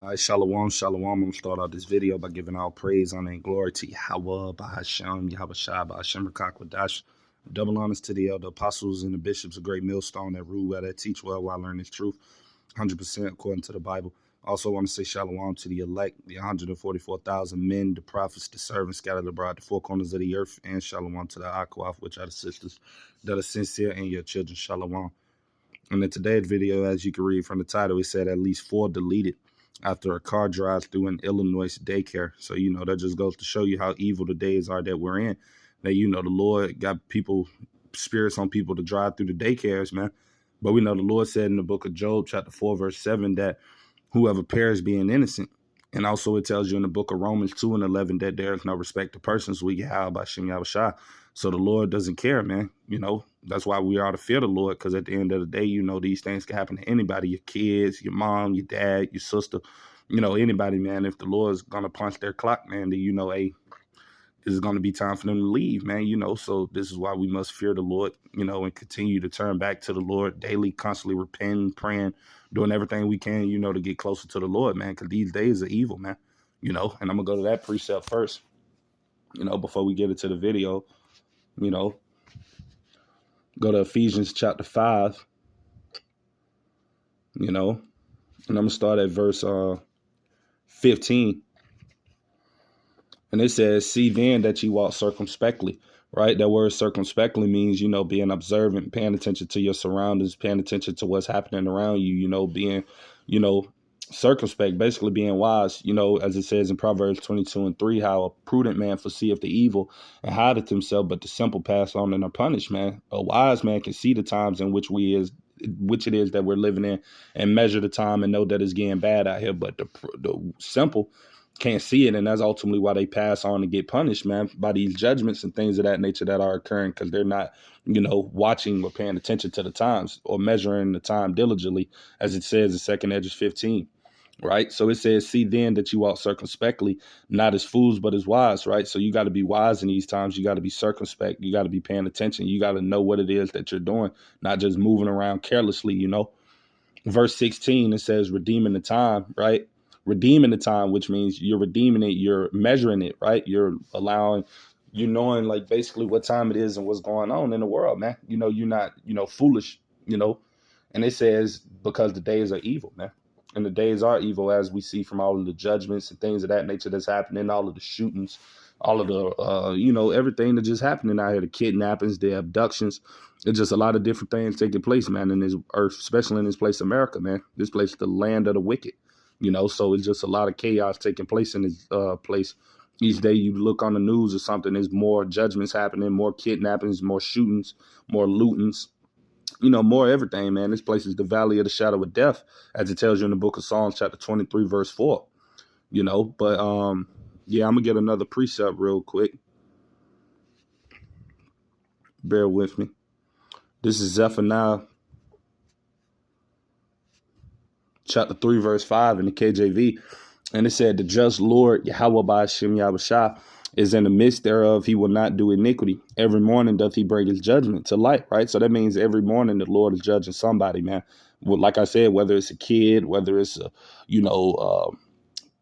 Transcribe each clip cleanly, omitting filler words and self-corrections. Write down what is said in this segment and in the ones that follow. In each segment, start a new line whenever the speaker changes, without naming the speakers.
All right, shalom, shalom. I'm gonna start out this video by giving all praise, honor, and glory to Yahweh, Bahasham, Yahweh Shai, Bahasham Rakakwadash. Double honors to the elder apostles and the bishops, a great millstone that rule well, that teach well while learning this truth, 100% according to the Bible. Also, want to say shalom to the elect, the 144,000 men, the prophets, the servants scattered abroad, the four corners of the earth, and shalom to the Akwaf, which are the sisters that are sincere, and your children, shalom. And in today's video, as you can read from the title, it said at least 4 deleted after a car drives through an Illinois daycare. So, that just goes to show you how evil the days are that we're in. That, the Lord got spirits on people to drive through the daycares, man. But we know the Lord said in the book of Job, chapter 4, verse 7, that whoever perishes being innocent. And also it tells you in the book of Romans 2:11 that there is no respect to persons. We have by Shem Yahushua. So the Lord doesn't care, man. That's why we ought to fear the Lord, because at the end of the day, these things can happen to anybody, your kids, your mom, your dad, your sister, anybody, man. If the Lord's going to punch their clock, man, then hey, this is going to be time for them to leave, man, so this is why we must fear the Lord, and continue to turn back to the Lord daily, constantly repenting, praying, doing everything we can, to get closer to the Lord, man, because these days are evil, man, and I'm going to go to that precept first, before we get into the video, go to Ephesians chapter 5, and I'm going to start at verse 15. And it says, see then that you walk circumspectly, right? That word circumspectly means, being observant, paying attention to your surroundings, paying attention to what's happening around you, being, circumspect, basically being wise, as it says in Proverbs 22:3, how a prudent man foreseeth the evil and hideth himself, but the simple pass on and are punished, man. A wise man can see the times in which it is that we're living in and measure the time and know that it's getting bad out here. But the simple can't see it, and that's ultimately why they pass on and get punished, man, by these judgments and things of that nature that are occurring, because they're not, watching or paying attention to the times or measuring the time diligently, as it says in 2 Esdras 15. Right. So it says, see then that you walk circumspectly, not as fools, but as wise. Right. So you got to be wise in these times. You got to be circumspect. You got to be paying attention. You got to know what it is that you're doing, not just moving around carelessly. Verse 16, it says, redeeming the time. Right. Redeeming the time, which means you're redeeming it. You're measuring it. Right. You're knowing like basically what time it is and what's going on in the world, man. You're not, foolish, and it says because the days are evil, man. And the days are evil, as we see from all of the judgments and things of that nature that's happening, all of the shootings, all of the, everything that just happening out here, the kidnappings, the abductions. It's just a lot of different things taking place, man, in this earth, especially in this place, America, man. This place is the land of the wicked, so it's just a lot of chaos taking place in this place. Each day you look on the news or something, there's more judgments happening, more kidnappings, more shootings, more lootings, more everything, man. This place is the valley of the shadow of death, as it tells you in the book of Psalms, chapter 23, verse 4. But yeah, I'm gonna get another precept real quick. Bear with me. This is Zephaniah chapter 3, verse 5 in the KJV. And it said, the just Lord, Yahweh Ba'ashem Yahushua, is in the midst thereof. He will not do iniquity. Every morning doth he bring his judgment to light, right? So that means every morning the Lord is judging somebody, man. Well, like I said, whether it's a kid, whether it's,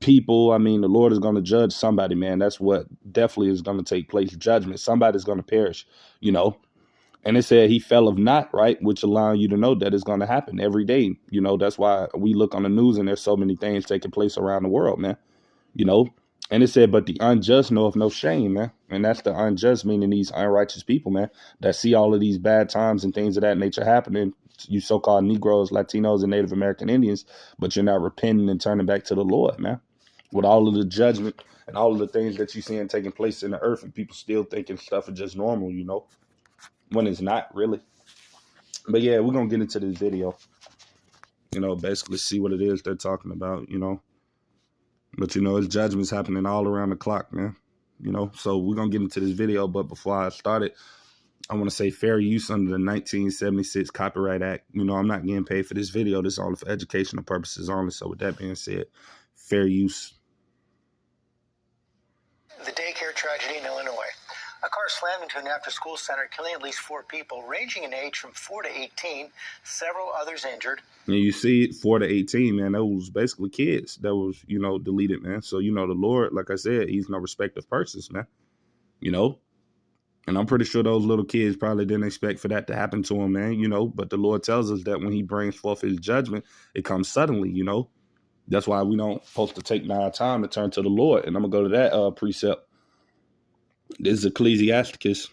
people, I mean, the Lord is going to judge somebody, man. That's what definitely is going to take place. Judgment. Somebody's going to perish, And it said he fell of not, right? Which allowing you to know that it's going to happen every day. That's why we look on the news and there's so many things taking place around the world, man. And it said, but the unjust know of no shame, man. And that's the unjust, meaning these unrighteous people, man, that see all of these bad times and things of that nature happening. You so-called Negroes, Latinos, and Native American Indians, but you're not repenting and turning back to the Lord, man. With all of the judgment and all of the things that you're seeing taking place in the earth, and people still thinking stuff is just normal, when it's not really. But yeah, we're going to get into this video, basically see what it is they're talking about, But, it's judgments happening all around the clock, man. So we're going to get into this video. But before I start it, I want to say fair use under the 1976 Copyright Act. I'm not getting paid for this video. This is all for educational purposes only. So with that being said, fair use.
The daycare tragedy in Illinois. A car slammed into an after-school center, killing at least 4 people, ranging in age from 4 to 18. Several others injured.
And you see it, 4 to 18, man, that was basically kids that was, deleted, man. So, the Lord, like I said, he's no respect of persons, man. And I'm pretty sure those little kids probably didn't expect for that to happen to them, man, but the Lord tells us that when he brings forth his judgment, it comes suddenly, That's why we don't supposed to take our time to turn to the Lord. And I'm going to go to that precept. This is Ecclesiasticus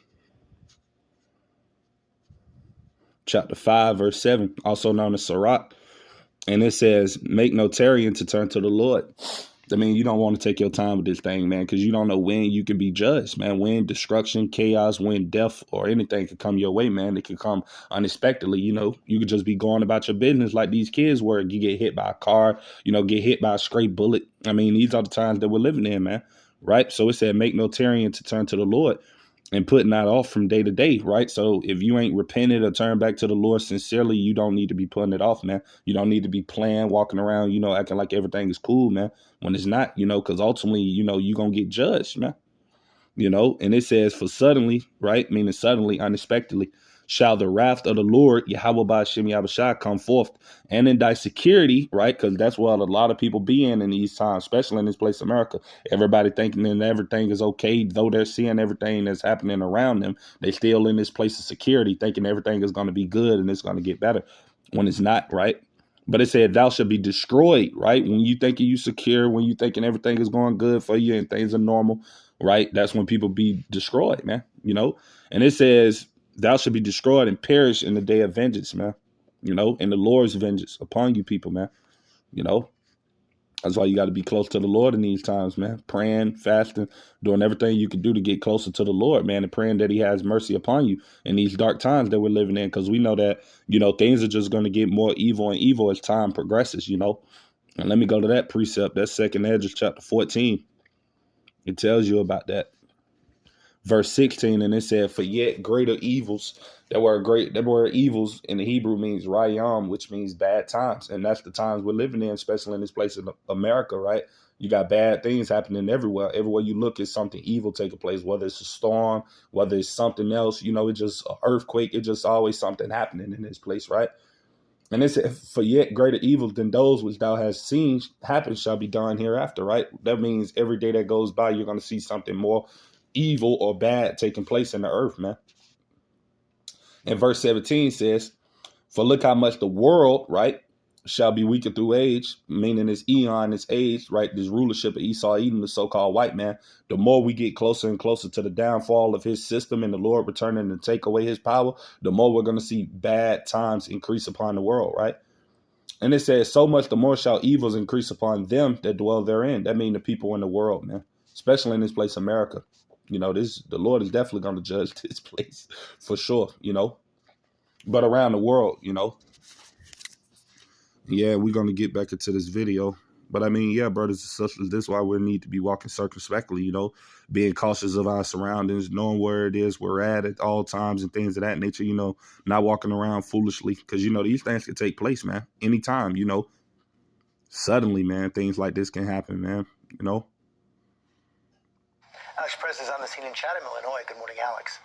chapter 5, verse 7, also known as Sirach. And it says, make no tarrying to turn to the Lord. I mean, you don't want to take your time with this thing, man, because you don't know when you can be judged, man. When destruction, chaos, when death or anything could come your way, man. It could come unexpectedly, You could just be going about your business like these kids were. You get hit by a car, get hit by a stray bullet. I mean, these are the times that we're living in, man. Right? So it said, make no tarrying to turn to the Lord. And putting that off from day to day, right? So if you ain't repented or turned back to the Lord sincerely, you don't need to be putting it off, man. You don't need to be playing, walking around, acting like everything is cool, man, when it's not, because ultimately, you're going to get judged, man. And it says for suddenly, right? Meaning suddenly, unexpectedly, shall the wrath of the Lord, Yahweh Ba'Shem Yahushua, come forth, and in thy security, right? Because that's what a lot of people be in these times, especially in this place, America. Everybody thinking that everything is okay, though they're seeing everything that's happening around them. They still in this place of security, thinking everything is going to be good and it's going to get better when it's not, right? But it said, thou shalt be destroyed, right? When you thinking you secure, when you thinking everything is going good for you and things are normal, right? That's when people be destroyed, man, And it says, thou shalt be destroyed and perish in the day of vengeance, man. In the Lord's vengeance upon you people, man. That's why you got to be close to the Lord in these times, man. Praying, fasting, doing everything you can do to get closer to the Lord, man, and praying that he has mercy upon you in these dark times that we're living in, because we know that, things are just going to get more evil and evil as time progresses, And let me go to that precept. That's 2nd Ezra chapter 14. It tells you about that. Verse 16, and it said, for yet greater evils, there were evils in the Hebrew means rayam, which means bad times. And that's the times we're living in, especially in this place in America, right? You got bad things happening everywhere. Everywhere you look is something evil taking place, whether it's a storm, whether it's something else, it's just an earthquake. It's just always something happening in this place, right? And it said, for yet greater evils than those which thou hast seen happen shall be done hereafter, right? That means every day that goes by, you're going to see something more evil or bad taking place in the earth, man. And verse 17 says, for look how much the world, right, shall be weakened through age, meaning this eon, this age, right, this rulership of Esau, Edom, the so-called white man. The more we get closer and closer to the downfall of his system and the Lord returning to take away his power, the more we're going to see bad times increase upon the world, right? And it says, so much the more shall evils increase upon them that dwell therein. That means the people in the world, man, especially in this place, America. The Lord is definitely going to judge this place for sure, but around the world, yeah, we're going to get back into this video. But I mean, yeah, brothers and sisters, this is why we need to be walking circumspectly, being cautious of our surroundings, knowing where it is we're at all times and things of that nature, not walking around foolishly because, these things can take place, man, anytime, suddenly, man, things like this can happen, man,
Alex Perez is on the scene in Chatham, Illinois. Good morning, Alex.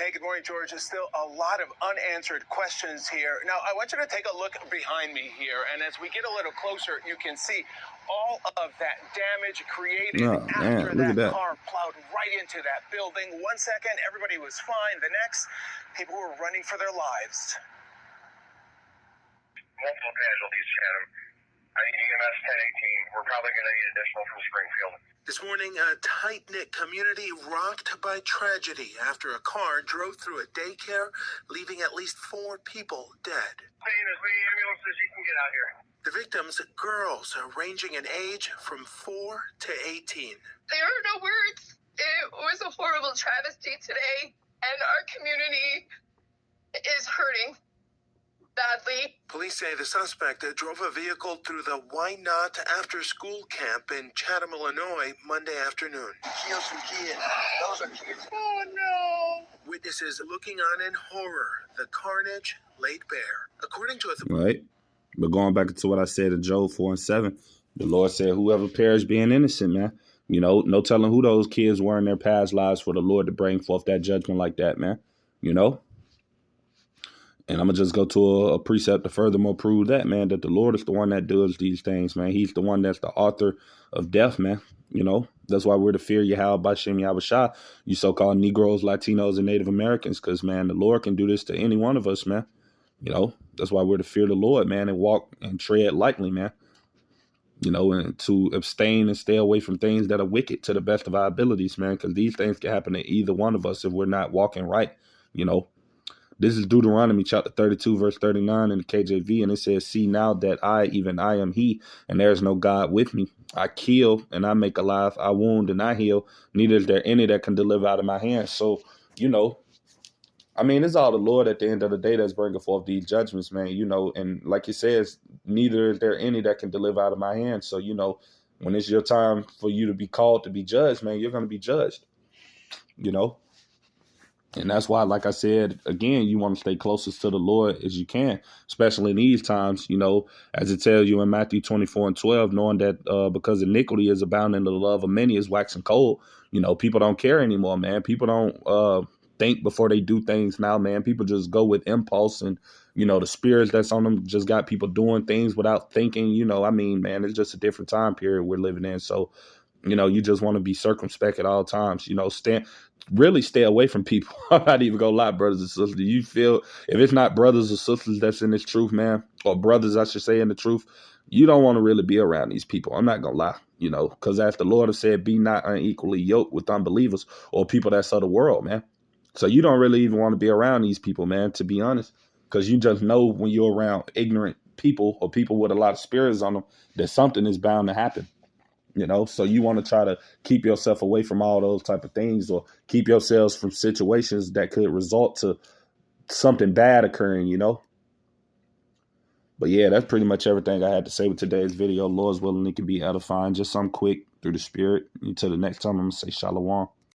Hey, good morning, George. There's still a lot of unanswered questions here. Now, I want you to take a look behind me here, and as we get a little closer, you can see all of that damage created after that car plowed right into that building. 1 second, everybody was fine. The next, people were running for their lives.
Multiple casualties, Chatham. I need EMS 1018. We're probably going to need additional from Springfield.
This morning, a tight-knit community rocked by tragedy after a car drove through a daycare, leaving at least 4 people dead.
Send as many ambulances you can get out here.
The victims, girls ranging in age from 4 to 18.
There are no words. It was a horrible travesty today, and our community is hurting badly.
Police say the suspect drove a vehicle through the Why Not after-school camp in Chatham, Illinois, Monday afternoon.
Killed some kids. Those are kids.
Oh, no.
Witnesses looking on in horror. The carnage laid bare. According to a...
Right. But going back to what I said in Job 4:7, the Lord said, whoever perished being innocent, man, You know, no telling who those kids were in their past lives for the Lord to bring forth that judgment like that, man. You know? And I'm going to just go to a precept to furthermore prove that, man, that the Lord is the one that does these things, man. He's the one that's the author of death, man. You know, that's why we're to fear Yahweh Bashem Yahushua, you so-called Negroes, Latinos, and Native Americans, because, man, the Lord can do this to any one of us, man. You know, that's why we're to fear the Lord, man, and walk and tread lightly, man. You know, and to abstain and stay away from things that are wicked to the best of our abilities, man, because these things can happen to either one of us if we're not walking right, you know. This is Deuteronomy chapter 32, verse 39 in the KJV, and it says, see now that I, even I am he, and there is no God with me. I kill and I make alive, I wound and I heal, neither is there any that can deliver out of my hands. So, you know, I mean, it's all the Lord at the end of the day that's bringing forth these judgments, man, you know, and like it says, neither is there any that can deliver out of my hands. So, you know, when it's your time for you to be called to be judged, man, you're going to be judged, you know. And that's why, like I said, again, you want to stay closest to the Lord as you can, especially in these times, you know, as it tells you in Matthew 24:12, knowing that because iniquity is abounding, the love of many is waxing cold. You know, people don't care anymore, man. People don't think before they do things now, man. People just go with impulse, and, you know, the spirits that's on them just got people doing things without thinking. You know, I mean, man, it's just a different time period we're living in. So, you know, you just want to be circumspect at all times, you know, really stay away from people. I'm not even gonna lie, brothers and sisters. You feel, if it's not brothers or sisters that's in this truth, man, or brothers, I should say, in the truth, you don't want to really be around these people. I'm not gonna lie, you know, because as the Lord has said, be not unequally yoked with unbelievers or people that's of the world, man. So you don't really even want to be around these people, man, to be honest, because you just know when you're around ignorant people or people with a lot of spirits on them that something is bound to happen. You know, so you want to try to keep yourself away from all those type of things, or keep yourselves from situations that could result to something bad occurring, you know. But yeah, that's pretty much everything I had to say with today's video. Lord's willing, it can be edifying. Just some quick through the spirit. Until the next time, I'm going to say shalom.